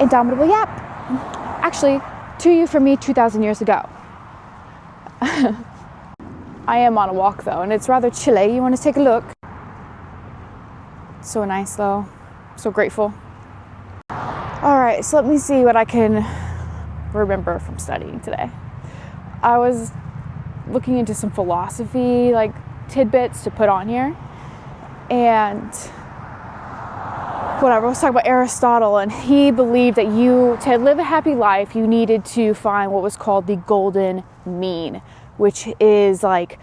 Indomitable Yap. Actually, to you from me 2,000 years ago. I am on a walk though, and it's rather chilly. You want to take a look? So nice though. So grateful. Alright, so let me see what I can remember from studying today. I was looking into some philosophy, like tidbits to put on here. And whatever, I was talking about Aristotle, and he believed that to live a happy life, you needed to find what was called the golden mean, which is like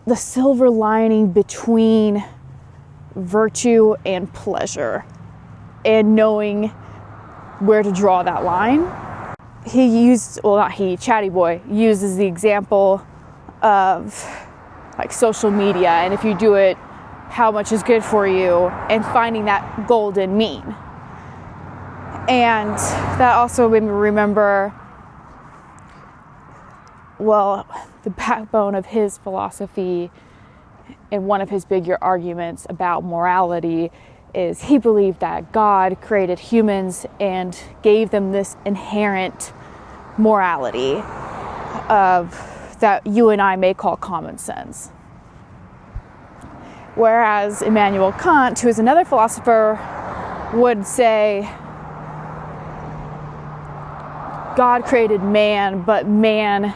the silver lining between virtue and pleasure, and knowing where to draw that line. Chatty Boy uses the example of like social media, and if you do it, how much is good for you, and finding that golden mean. And that also made me remember, the backbone of his philosophy and one of his bigger arguments about morality is he believed that God created humans and gave them this inherent morality that you and I may call common sense. Whereas Immanuel Kant, who is another philosopher, would say God created man, but man's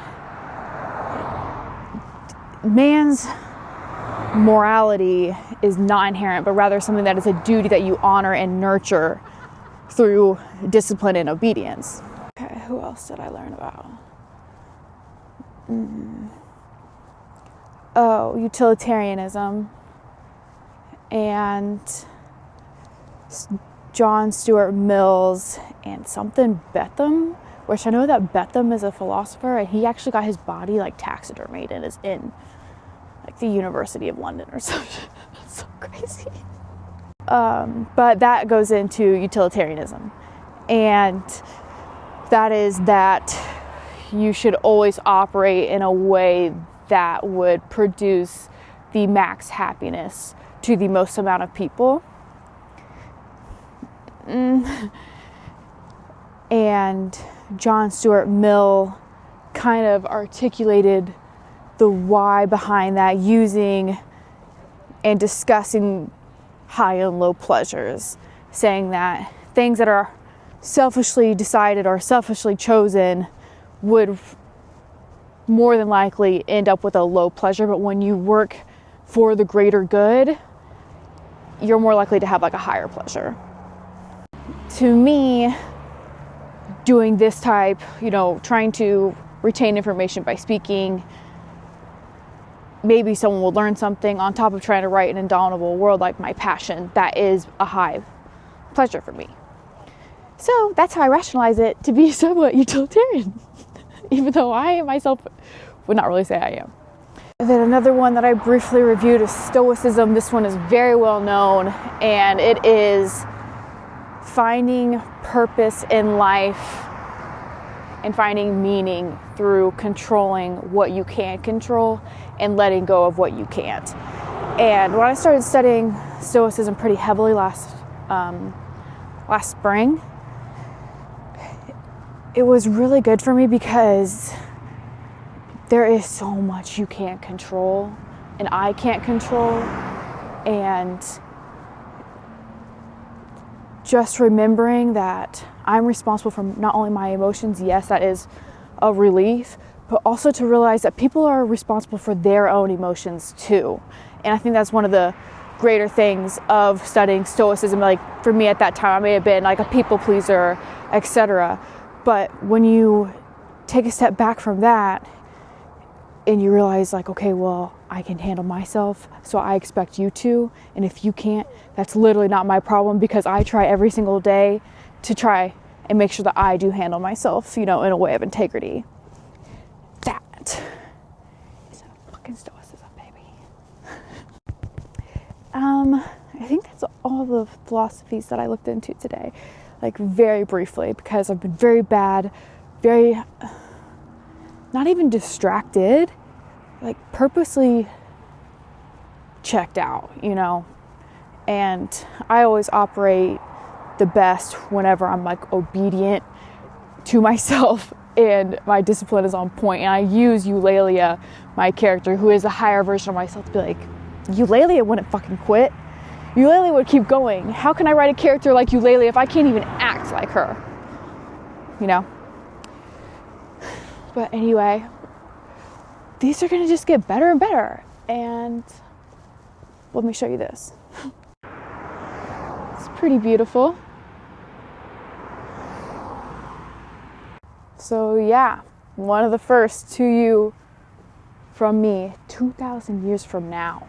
morality is not inherent, but rather something that is a duty that you honor and nurture through discipline and obedience. Okay, who else did I learn about? Utilitarianism. And John Stuart Mill's and something Betham, which I know that Betham is a philosopher, and he actually got his body like taxidermied and is in like the University of London or something. That's so crazy. But that goes into utilitarianism, and that is that you should always operate in a way that would produce the max happiness to the most amount of people. And John Stuart Mill kind of articulated the why behind that, using and discussing high and low pleasures, saying that things that are selfishly decided or selfishly chosen would more than likely end up with a low pleasure, but when you work for the greater good, you're more likely to have like a higher pleasure. To me, doing this type, trying to retain information by speaking, maybe someone will learn something on top of trying to write an indomitable world, like my passion. That is a high pleasure for me. So that's how I rationalize it to be somewhat utilitarian, even though I myself would not really say I am. And then another one that I briefly reviewed is Stoicism. This one is very well known, and it is finding purpose in life and finding meaning through controlling what you can control and letting go of what you can't. And when I started studying Stoicism pretty heavily last spring, it was really good for me because there is so much you can't control and I can't control, and just remembering that I'm responsible for not only my emotions, yes, that is a relief, but also to realize that people are responsible for their own emotions too. And I think that's one of the greater things of studying Stoicism. Like for me at that time, I may have been like a people pleaser, etc. But when you take a step back from that and you realize like, okay, well, I can handle myself, so I expect you to. And if you can't, that's literally not my problem, because I try every single day to try and make sure that I do handle myself, in a way of integrity. That is a fucking Stoicism, baby. I think that's all the philosophies that I looked into today, like very briefly, because I've been very bad, very not even distracted, like purposely checked out, and I always operate the best whenever I'm like obedient to myself and my discipline is on point. And I use Eulalia, my character, who is a higher version of myself, to be like, Eulalia wouldn't fucking quit. Eulalia would keep going. How can I write a character like Eulalia if I can't even act like her? You know? But anyway, these are gonna just get better and better. And let me show you this. It's pretty beautiful. So yeah, one of the first to you from me 2,000 years from now.